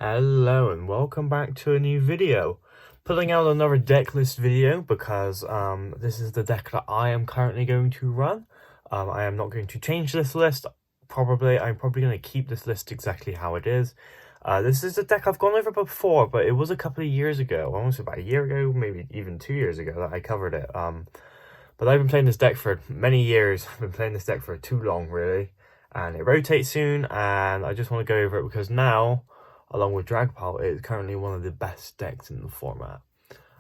Hello and welcome back to a new video. Putting out another deck list video because this is the deck that I am currently going to run. I am not going to change this list. I'm probably going to keep this list exactly how it is. This is a deck I've gone over before, but it was a couple of years ago, almost about a year ago, maybe even 2 years ago that I covered it. But I've been playing this deck for many years. I've been playing this deck for too long, really. And it rotates soon, and I just want to go over it because now, along with Dragapult, it's currently one of the best decks in the format.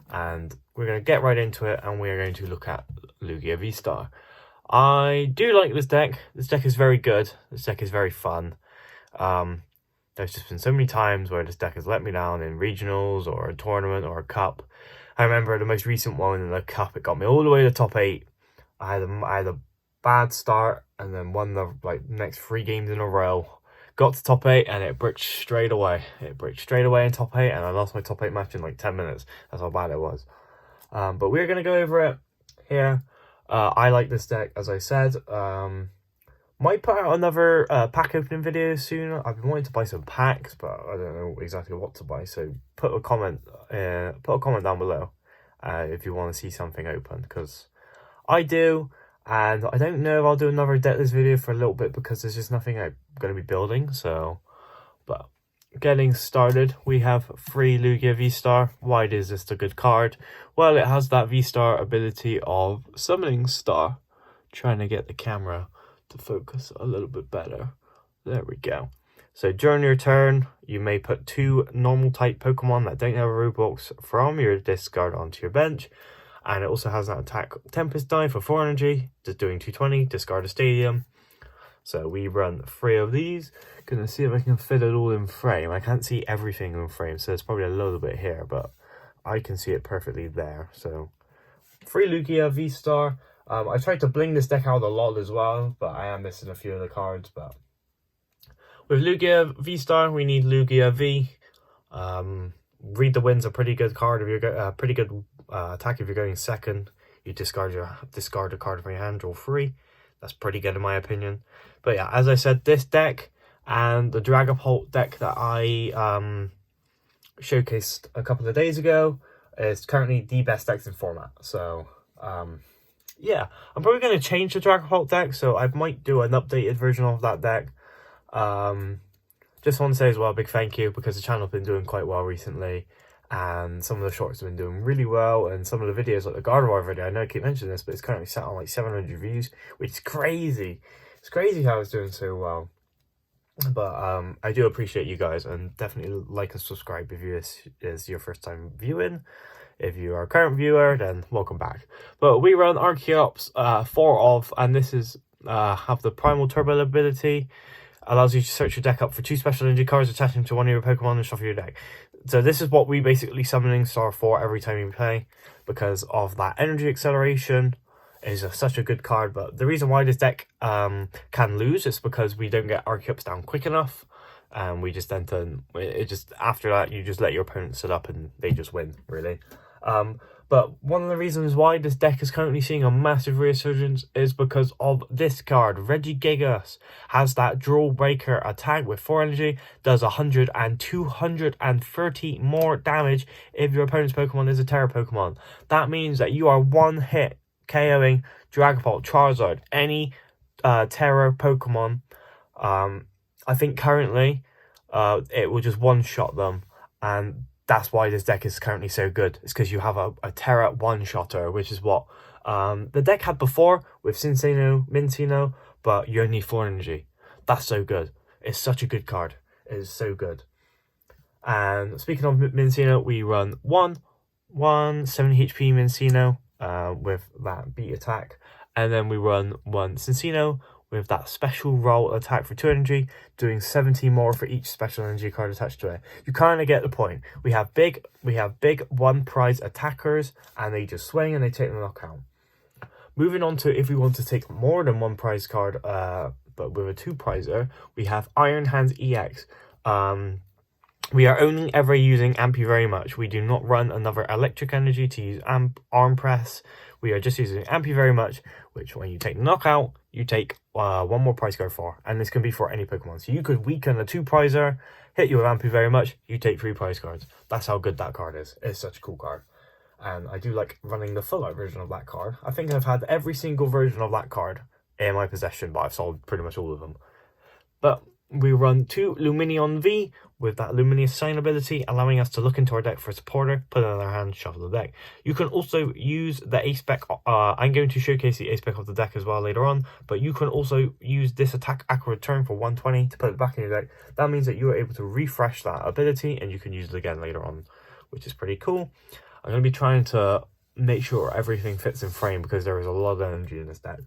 And we're going to get right into it, and we're going to look at Lugia vstar. I do like this deck. This deck is very good. This deck is very fun. There's just been so many times where this deck has let me down in regionals or a tournament or a cup. I remember the most recent one in the cup, it got me all the way to top 8. I had a bad start and then won the next 3 games in a row. Got to top 8 and it bricked straight away. It bricked straight away in top 8 and I lost my top 8 match in like 10 minutes. That's how bad it was. But we're going to go over it here. I like this deck, as I said. Might put out another pack opening video soon. I've been wanting to buy some packs, but I don't know exactly what to buy. So put a comment down below if you want to see something open, because I do. And I don't know if I'll do another deck list video for a little bit because there's just nothing I'm going to be building. So, but getting started, we have free Lugia vstar. Why is this a good card? Well, it has that vstar ability of summoning star. Trying to get the camera to focus a little bit better. There we go. So during your turn, you may put 2 normal type Pokemon that don't have a Roblox from your discard onto your bench. And it also has that attack Tempest die for 4 energy, just doing 220, discard a stadium. So we run 3 of these. Gonna see if I can fit it all in frame. I can't see everything in frame, so there's probably a little bit here, but I can see it perfectly there. So 3 Lugia vstar. I tried to bling this deck out a lot as well, but I am missing a few of the cards. But with Lugia vstar, we need Lugia V. Read the Wind's a pretty good card if you're pretty good attack if you're going second. You discard a card from your hand, draw 3. That's pretty good in my opinion. But yeah, as I said, this deck and the Dragapult deck that I showcased a couple of days ago is currently the best decks in format. So yeah, I'm probably going to change the Dragapult deck, so I might do an updated version of that deck. Just want to say as well, a big thank you, because the channel's been doing quite well recently, and some of the shorts have been doing really well, and some of the videos, like the Gardevoir video, I know I keep mentioning this, but it's currently sat on like 700 views, which is crazy. It's crazy how it's doing so well. But I do appreciate you guys, and definitely like and subscribe if this is your first time viewing. If you are a current viewer, then welcome back. But we run Archeops 4 of, and this is have the Primal Turbo ability. Allows you to search your deck up for 2 special energy cards, attach them to one of your Pokemon and shuffle your deck. So this is what we basically summoning star for every time you play, because of that energy acceleration. Is such a good card. But the reason why this deck can lose is because we don't get Archeops down quick enough. And we just enter, after that, you just let your opponent sit up and they just win, really. But one of the reasons why this deck is currently seeing a massive resurgence is because of this card. Regigigas has that Draw Breaker attack with 4 energy, does 100 and 230 more damage if your opponent's Pokemon is a Terra Pokemon. That means that you are one hit KOing Dragapult, Charizard, any Terra Pokemon. I think currently it will just one-shot them, and that's why this deck is currently so good. It's because you have a Terra one-shotter, which is what the deck had before with Mincino, but you only need 4 energy. That's so good. It's such a good card. It is so good. And speaking of Mincino, we run 1 70 HP Mincino with that beat attack. And then we run 1 Cincino with that special roll attack for 2 energy, doing 70 more for each special energy card attached to it. You kind of get the point. We have big 1 prize attackers, and they just swing and they take the knockout. Moving on to if we want to take more than 1 prize card, but with a 2 prizer, we have Iron Hands EX. We are only ever using Ampy very much. We do not run another electric energy to use arm press. We are just using Ampy very much, which when you take knockout, you take one more prize card for. And this can be for any Pokemon. So you could weaken a 2-prizer, hit you with Ampy very much, you take 3 prize cards. That's how good that card is. It's such a cool card. And I do like running the full art version of that card. I think I've had every single version of that card in my possession, but I've sold pretty much all of them. But we run 2 Luminion V with that Luminous Sign ability, allowing us to look into our deck for a supporter, put it in our hand, shuffle the deck. You can also use the A-Spec. I'm going to showcase the A-Spec of the deck as well later on, but you can also use this attack accurate turn for 120 to put it back in your deck. That means that you are able to refresh that ability and you can use it again later on, which is pretty cool. I'm going to be trying to make sure everything fits in frame because there is a lot of energy in this deck.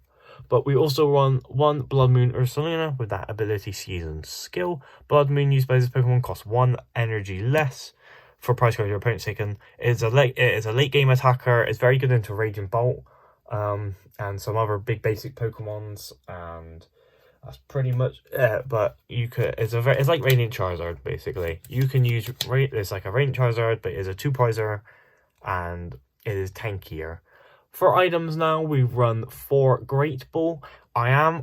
But we also run 1 Blood Moon Ursaluna with that ability Season skill. Blood Moon used by this Pokemon costs 1 energy less for prize card your opponent's taken. It is a late game attacker. It's very good into Raging Bolt and some other big basic Pokemons, and that's pretty much it. But you could it's like Radiant Charizard basically. You can use it's like a Radiant Charizard, but it's a 2-prizer and it is tankier. For items now, we run 4 Great Ball. I am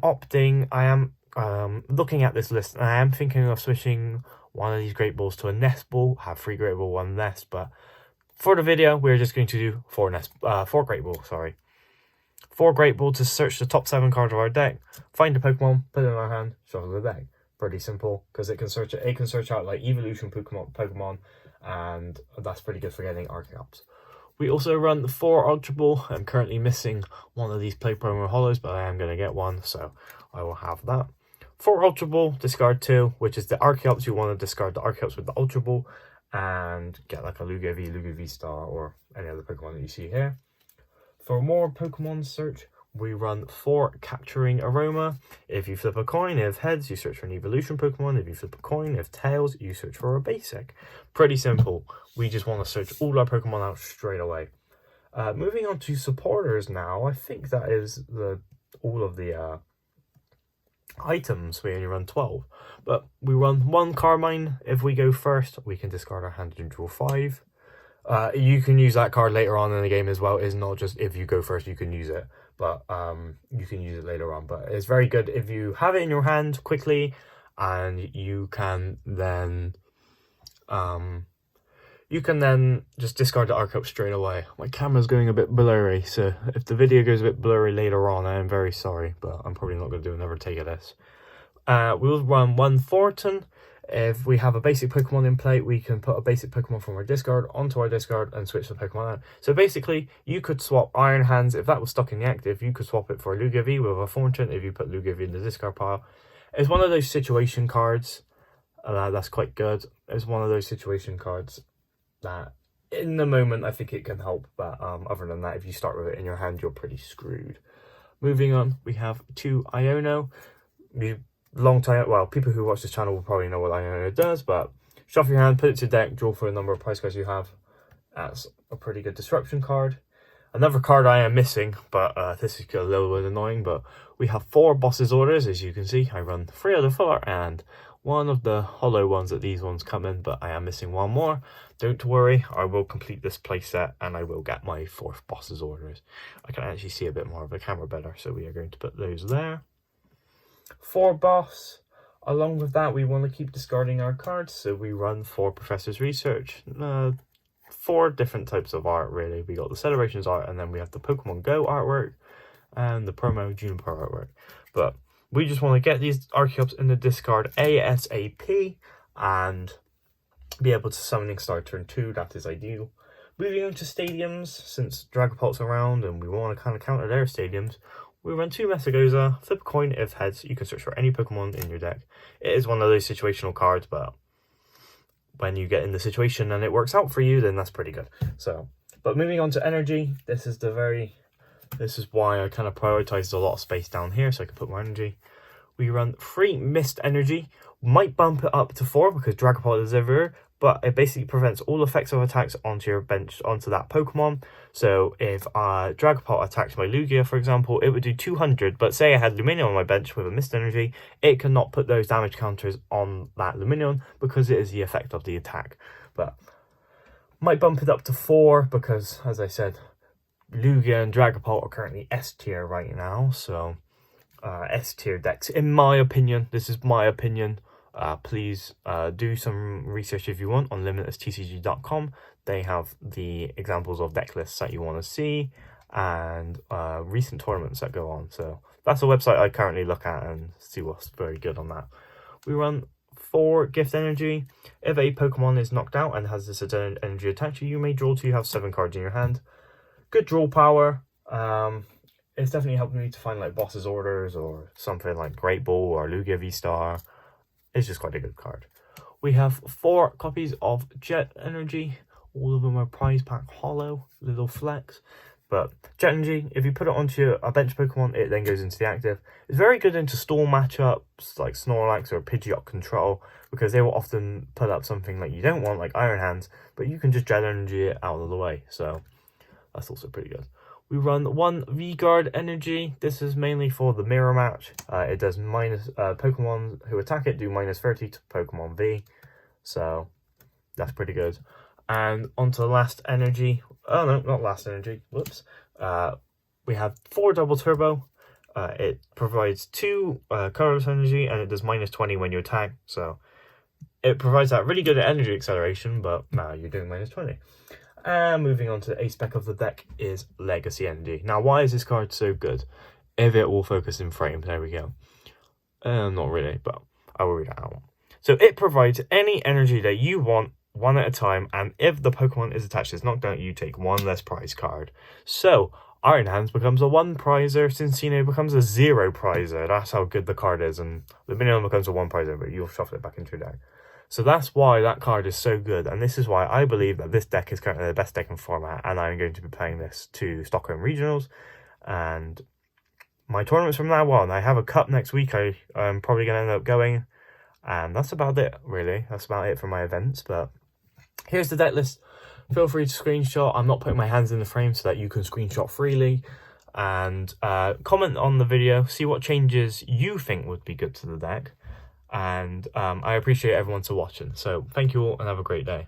looking at this list and I am thinking of switching one of these Great Balls to a Nest Ball. Have 3 Great Ball, 1 Nest, but for the video, we're just going to do 4 Great Ball, sorry. 4 Great Ball to search the top 7 cards of our deck, find a Pokemon, put it in our hand, shuffle the deck. Pretty simple, because it can search out like evolution Pokemon, and that's pretty good for getting Archeops. We also run the 4 Ultra Ball. I'm currently missing one of these Play Promo Hollows, but I am going to get one, so I will have that. 4 Ultra Ball, discard 2, which is the Archeops. You want to discard the Archeops with the Ultra Ball and get like a Lugia V, Lugia vstar, or any other Pokemon that you see here. For more Pokemon search, we run 4 Capturing Aroma. If you flip a coin, if heads, you search for an evolution Pokemon. If you flip a coin, if tails, you search for a basic. Pretty simple. We just want to search all our Pokemon out straight away. Moving on to supporters now. I think that is all of the items. We only run 12. But we run 1 Carmine. If we go first, we can discard our hand and draw 5. You can use that card later on in the game as well. It's not just if you go first you can use it, but you can use it later on. But it's very good if you have it in your hand quickly, and you can then just discard the Archeops straight away. My camera's going a bit blurry, so if the video goes a bit blurry later on, I am very sorry, but I'm probably not going to do another take of this. We'll run 1 Thornton. If we have a basic Pokemon in play, we can put a basic Pokemon from our discard onto our discard and switch the Pokemon out. So basically, you could swap Iron Hands. If that was stuck in the active, you could swap it for a Lugia V with a Thornton if you put Lugia V in the discard pile. It's one of those situation cards. That's quite good. It's one of those situation cards that, in the moment, I think it can help. But other than that, if you start with it in your hand, you're pretty screwed. Moving on, we have 2 Iono. People who watch this channel will probably know what Iono does, but shuffle your hand, put it to deck, draw for a number of prize cards you have. That's a pretty good disruption card. Another card I am missing, but this is a little bit annoying, but we have 4 Boss's Orders. As you can see, I run 3 of the full art and 1 of the hollow ones that these ones come in, but I am missing 1 more. Don't worry, I will complete this playset and I will get my 4th Boss's Orders. I can actually see a bit more of the camera better, so we are going to put those there. 4 Boss. Along with that, we want to keep discarding our cards, so we run 4 Professor's Research. 4 different types of art, really. We got the Celebrations art, and then we have the Pokemon Go artwork and the promo Juniper artwork. But we just want to get these Archeops in the discard ASAP and be able to Summoning Star turn 2. That is ideal. Moving on to stadiums, since Dragapult's around and we want to kind of counter their stadiums, we run 2 Messagoza, flip a coin. If heads, you can search for any Pokemon in your deck. It is one of those situational cards, but when you get in the situation and it works out for you, then that's pretty good. But moving on to energy, this is why I kind of prioritized a lot of space down here so I can put more energy. We run 3 Mist Energy. Might bump it up to 4 because Dragapult is everywhere, but it basically prevents all effects of attacks onto your bench, onto that Pokemon. So if Dragapult attacked my Lugia, for example, it would do 200, but say I had Lumineon on my bench with a Mist Energy, it cannot put those damage counters on that Lumineon because it is the effect of the attack. But might bump it up to 4 because, as I said, Lugia and Dragapult are currently S tier right now, so S tier decks, in my opinion. This is my opinion. Please do some research if you want on limitlesstcg.com. They have the examples of deck lists that you want to see and recent tournaments that go on. So that's a website I currently look at and see what's very good on that. We run 4 Gift Energy. If a Pokemon is knocked out and has this energy attached to you, you may draw 2. You have 7 cards in your hand. Good draw power. It's definitely helped me to find like Boss's Orders or something like Great Ball or Lugia vstar. It's just quite a good card. We have 4 copies of Jet Energy. All of them are prize pack hollow, little flex. But Jet Energy, if you put it onto a bench Pokemon, it then goes into the active. It's very good into stall matchups like Snorlax or Pidgeot Control, because they will often put up something like you don't want, like Iron Hands, but you can just Jet Energy it out of the way. So that's also pretty good. We run 1 V-Guard Energy. This is mainly for the mirror match. It does Pokemon who attack it do -30 to Pokemon V. So that's pretty good. And onto last energy. Oh no, not last energy. Whoops. We have 4 Double Turbo. It provides 2 colorless energy and it does -20 when you attack. So it provides that really good energy acceleration, but now you're doing -20. And moving on to the ace spec of the deck is Legacy Energy. Now, why is this card so good? If it will focus in frame, there we go. Not really, but I will read it out. So it provides any energy that you want, 1 at a time, and if the Pokemon is attached, it's knocked out, you take 1 less prize card. So Iron Hands becomes a 1 prizer, Cincino becomes a 0 prizer. That's how good the card is, and Lumineon becomes a 1 prizer, but you'll shuffle it back into your deck. So that's why that card is so good, and this is why I believe that this deck is currently the best deck in format, and I'm going to be playing this to Stockholm Regionals, and my tournaments from now on. I have a cup next week I'm probably going to end up going, and that's about it, really. That's about it for my events, but here's the deck list. Feel free to screenshot. I'm not putting my hands in the frame so that you can screenshot freely, and comment on the video, see what changes you think would be good to the deck. And I appreciate everyone for watching. So thank you all and have a great day.